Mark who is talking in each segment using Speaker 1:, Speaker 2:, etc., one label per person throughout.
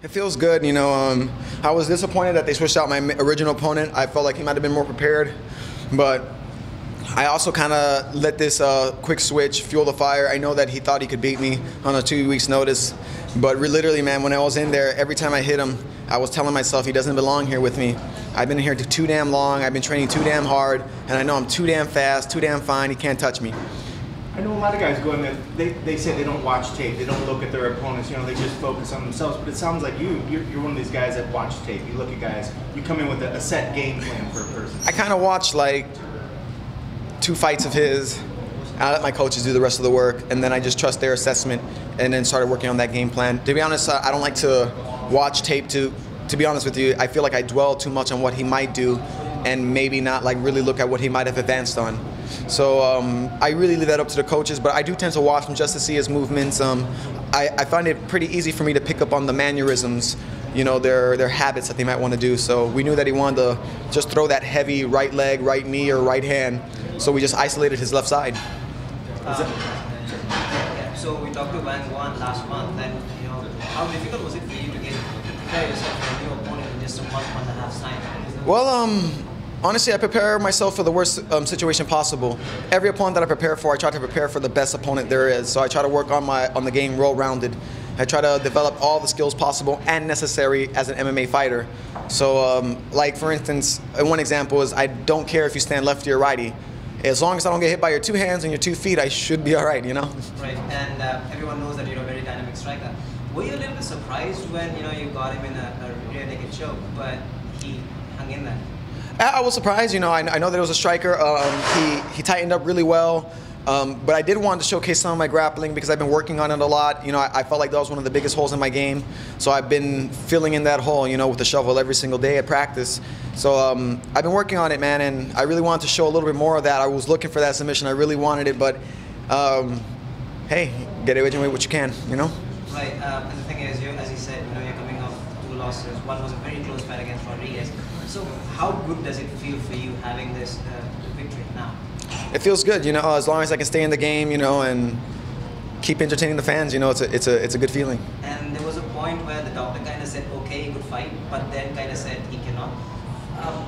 Speaker 1: It feels good, you know. I was disappointed that they switched out my original opponent. I felt like he might have been more prepared, but I also kind of let this quick switch fuel the fire. I know that he thought he could beat me on a 2 weeks notice, but literally, man, when I was in there, every time I hit him, I was telling myself he doesn't belong here with me. I've been here too damn long, I've been training too damn hard, and I know I'm too damn fast, too damn fine, he can't touch me.
Speaker 2: I know a lot of guys go in there, they say they don't watch tape, they don't look at their opponents, you know, they just focus on themselves, but it sounds like you're one of these guys that watch tape. You look at guys, you come in with a set game plan for a person.
Speaker 1: I kind of watched like 2 fights of his, and I let my coaches do the rest of the work, and then I just trust their assessment, and then started working on that game plan. To be honest, I don't like to watch tape to be honest with you. I feel like I dwell too much on what he might do, and maybe not like really look at what he might have advanced on. So I really leave that up to the coaches, but I do tend to watch him just to see his movements. I find it pretty easy for me to pick up on the mannerisms, you know, their habits that they might want to do. So we knew that he wanted to just throw that heavy right leg, right knee, or right hand. So we just isolated his left side.
Speaker 3: So we talked to Wang Wan last month, and you know, how difficult was it for you to prepare yourself for a new opponent in just a month and a half time?
Speaker 1: Well, honestly, I prepare myself for the worst situation possible. Every opponent that I prepare for, I try to prepare for the best opponent there is. So I try to work on the game well-rounded. I try to develop all the skills possible and necessary as an MMA fighter. So, like for instance, one example is I don't care if you stand lefty or righty. As long as I don't get hit by your 2 hands and your 2 feet, I should be all right, you know?
Speaker 3: Right, and everyone knows that you're a very dynamic striker. Were you a little bit surprised when you got him in a rear naked choke, but he hung in there?
Speaker 1: I was surprised, you know. I know that it was a striker. He tightened up really well, but I did want to showcase some of my grappling because I've been working on it a lot. You know, I felt like that was one of the biggest holes in my game, so I've been filling in that hole, you know, with the shovel every single day at practice. So I've been working on it, man, and I really wanted to show a little bit more of that. I was looking for that submission. I really wanted it, but hey, get it what you can, you know.
Speaker 3: Right, and the thing is, as you said, you know, you're coming off 2 losses. One was a very close fight against Rodriguez. So how good does it feel for you having this victory now?
Speaker 1: It feels good, you know, as long as I can stay in the game, you know, and keep entertaining the fans, you know, it's a good feeling.
Speaker 3: And there was a point where the doctor kind of said, okay, he could fight, but then kind of said he cannot.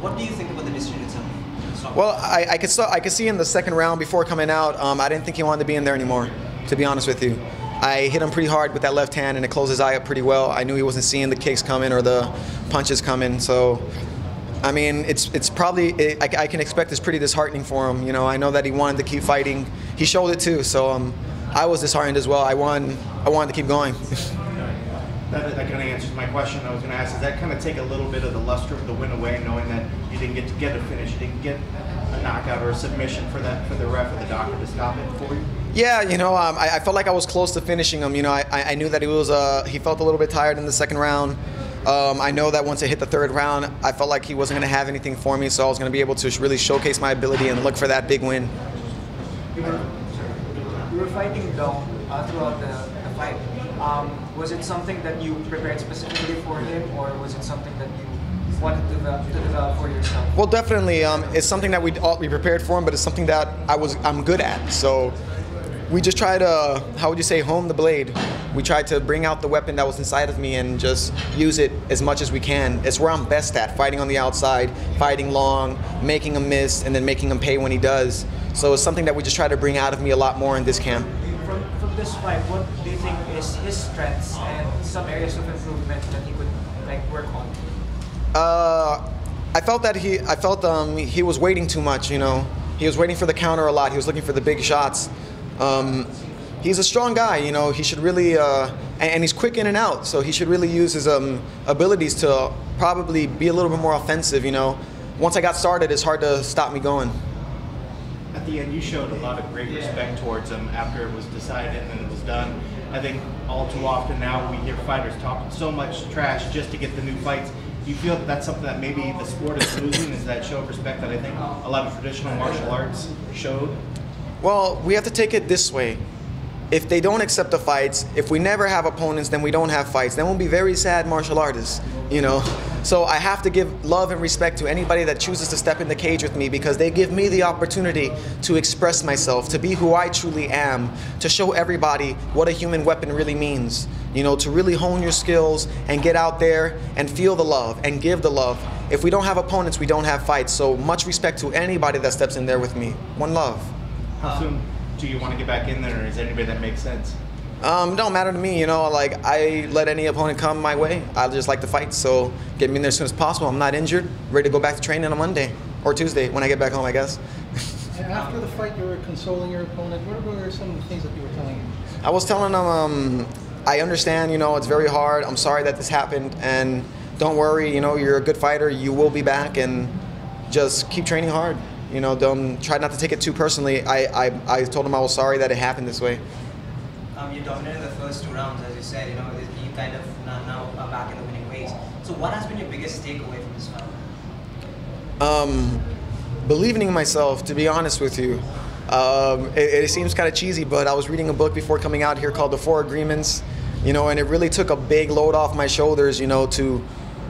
Speaker 3: What do you think about the decision itself?
Speaker 1: Well, I could see in the second round before coming out, I didn't think he wanted to be in there anymore, to be honest with you. I hit him pretty hard with that left hand, and it closed his eye up pretty well. I knew he wasn't seeing the kicks coming or the punches coming, so I mean, it's probably, I can expect it's pretty disheartening for him. You know, I know that he wanted to keep fighting. He showed it too, so I was disheartened as well. I wanted to keep going.
Speaker 2: That kind of answers my question I was going to ask. Does that kind of take a little bit of the luster of the win away, knowing that you didn't get a finish, you didn't get a knockout or a submission for the ref or the doctor to stop it for you?
Speaker 1: Yeah, you know, I felt like I was close to finishing him. You know, I knew that he felt a little bit tired in the second round. I know that once I hit the 3rd round, I felt like he wasn't going to have anything for me, so I was going to be able to really showcase my ability and look for that big win.
Speaker 4: You were fighting down throughout the fight. Was it something that you prepared specifically for him, or was it something that you wanted to develop for yourself?
Speaker 1: Well, definitely, it's something that we prepared for him, but it's something that I'm good at. So we just try to, how would you say, hone the blade. We tried to bring out the weapon that was inside of me and just use it as much as we can. It's where I'm best at, fighting on the outside, fighting long, making him miss, and then making him pay when he does. So it's something that we just try to bring out of me a lot more in this camp.
Speaker 4: From this fight, what do you think is his strengths and some areas of improvement that he could work on?
Speaker 1: I felt that he was waiting too much. You know, he was waiting for the counter a lot. He was looking for the big shots. He's a strong guy, you know. He should really, and he's quick in and out, so he should really use his abilities to probably be a little bit more offensive, you know. Once I got started, it's hard to stop me going.
Speaker 2: At the end, you showed a lot of great respect towards him after it was decided and it was done. I think all too often now we hear fighters talking so much trash just to get the new fights. Do you feel that that's something that maybe the sport is losing, is that show of respect that I think a lot of traditional martial arts showed?
Speaker 1: Well, we have to take it this way. If they don't accept the fights, if we never have opponents, then we don't have fights. Then we'll be very sad martial artists, you know. So I have to give love and respect to anybody that chooses to step in the cage with me, because they give me the opportunity to express myself, to be who I truly am, to show everybody what a human weapon really means. You know, to really hone your skills and get out there and feel the love and give the love. If we don't have opponents, we don't have fights. So much respect to anybody that steps in there with me. One love.
Speaker 2: How soon do you want to get back in there, or is there anybody that makes sense?
Speaker 1: Don't matter to me, you know, like I let any opponent come my way. I just like to fight, so get me in there as soon as possible. I'm not injured, ready to go back to training on Monday or Tuesday when I get back home, I guess.
Speaker 5: And after the fight, you were consoling your opponent. What were some of the things that you were telling him?
Speaker 1: I was telling him, I understand, you know, it's very hard. I'm sorry that this happened, and don't worry, you know, you're a good fighter. You will be back, and just keep training hard. You know, don't try not to take it too personally. I told him I was sorry that it happened this way.
Speaker 3: You dominated the first 2 rounds, as you said. You know, you kind of now are back in the winning ways. So, what has been your biggest takeaway from this fight?
Speaker 1: Believing in myself, to be honest with you. It seems kind of cheesy, but I was reading a book before coming out here called The 4 Agreements, you know, and it really took a big load off my shoulders, you know, to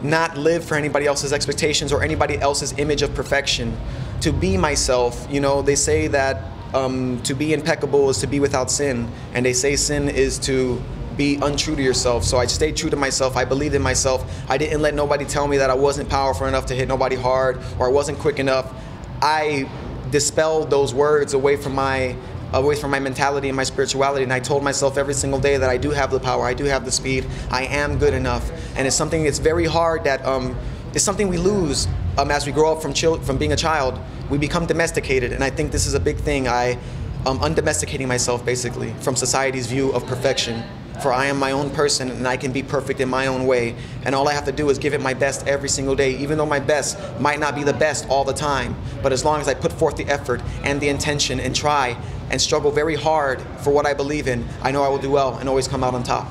Speaker 1: not live for anybody else's expectations or anybody else's image of perfection. To be myself, you know, they say that to be impeccable is to be without sin, and they say sin is to be untrue to yourself. So I stayed true to myself. I believed in myself. I didn't let nobody tell me that I wasn't powerful enough to hit nobody hard, or I wasn't quick enough. I dispelled those words away from my mentality and my spirituality, and I told myself every single day that I do have the power, I do have the speed, I am good enough. And it's something that's very hard, that it's something we lose as we grow up from being a child. We become domesticated, and I think this is a big thing. I undomesticating myself, basically, from society's view of perfection. For I am my own person, and I can be perfect in my own way. And all I have to do is give it my best every single day, even though my best might not be the best all the time. But as long as I put forth the effort and the intention and try and struggle very hard for what I believe in, I know I will do well and always come out on top.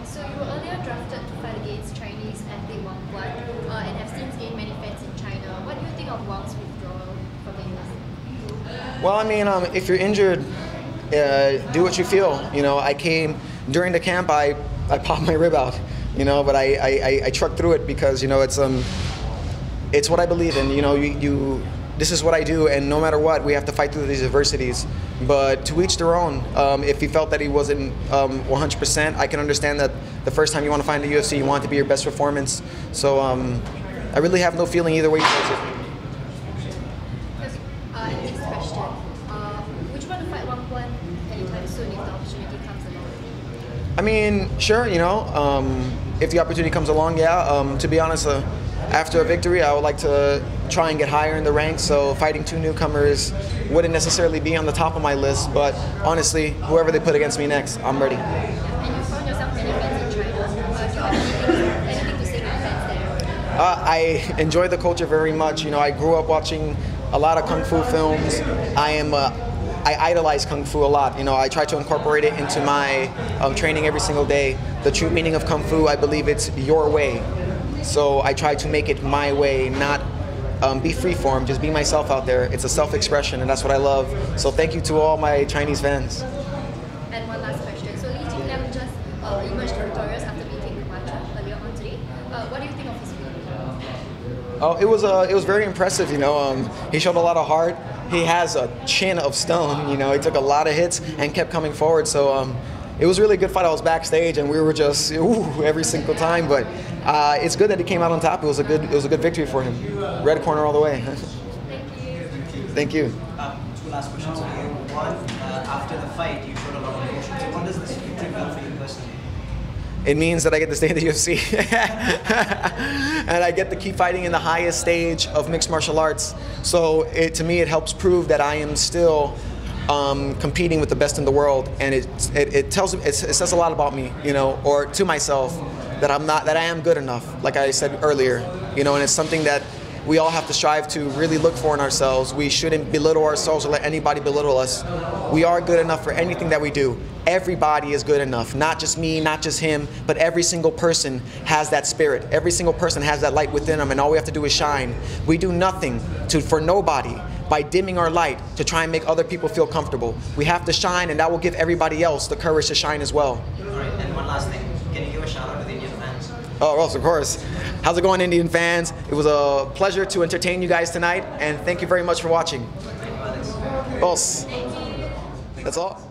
Speaker 6: So you were earlier drafted to fight against Chinese athlete Wang Guan, and have since gained many fans in China. What do you think of Wang's withdrawal from the UFC?
Speaker 1: Well, I mean, if you're injured, do what you feel. You know, I came during the camp. I popped my rib out. You know, but I trucked through it because, you know, it's what I believe in. You know, this is what I do, and no matter what, we have to fight through these adversities. But to each their own. If he felt that he wasn't 100%, I can understand that the first time you want to find the UFC, you want it to be your best performance. So I really have no feeling either way towards it.
Speaker 6: Next question. Would you want to fight Wang Guan anytime soon if the opportunity comes along?
Speaker 1: I mean, sure, you know, if the opportunity comes along, yeah. To be honest, after a victory, I would like to try and get higher in the ranks, so fighting 2 newcomers wouldn't necessarily be on the top of my list, but honestly, whoever they put against me next, I'm ready.
Speaker 6: And you found yourself many fans in China. Do you have anything to say to your fans there?
Speaker 1: I enjoy the culture very much. You know, I grew up watching a lot of Kung Fu films. I idolize Kung Fu a lot. You know, I try to incorporate it into my training every single day. The true meaning of Kung Fu, I believe it's your way. So I try to make it my way, not be freeform, just be myself out there. It's a self-expression, and that's what I love. So thank you to all my Chinese fans.
Speaker 6: And one last question. So Li Jingliang just emerged victorious after beating Camacho earlier on today. What do you think of his win?
Speaker 1: Oh, it was very impressive. You know, he showed a lot of heart. He has a chin of stone. You know, he took a lot of hits and kept coming forward. So it was really a good fight. I was backstage, and we were just every single time. But it's good that he came out on top. It was a good victory for him. Red corner all the way.
Speaker 6: Thank you.
Speaker 1: Thank you.
Speaker 3: 2 last questions for you. One, after the fight, you showed a lot of emotion. So what does this victory mean for you personally?
Speaker 1: It means that I get to stay in the UFC. And I get to keep fighting in the highest stage of mixed martial arts. So to me, it helps prove that I am still competing with the best in the world, and it says a lot about me, you know, or to myself, that I am good enough, like I said earlier, you know, and it's something that we all have to strive to really look for in ourselves. We shouldn't belittle ourselves or let anybody belittle us. We are good enough for anything that we do. Everybody is good enough, not just me, not just him, but every single person has that spirit. Every single person has that light within them, and all we have to do is shine. We do nothing for nobody by dimming our light to try and make other people feel comfortable. We have to shine, and that will give everybody else the courage to shine as well.
Speaker 3: All right, and one last thing. Can you give a shout out to the Indian fans?
Speaker 1: Oh, Ross, of course. How's it going, Indian fans? It was a pleasure to entertain you guys tonight, and thank you very much for watching.
Speaker 3: Thank you, Alex.
Speaker 1: Boss. That's all.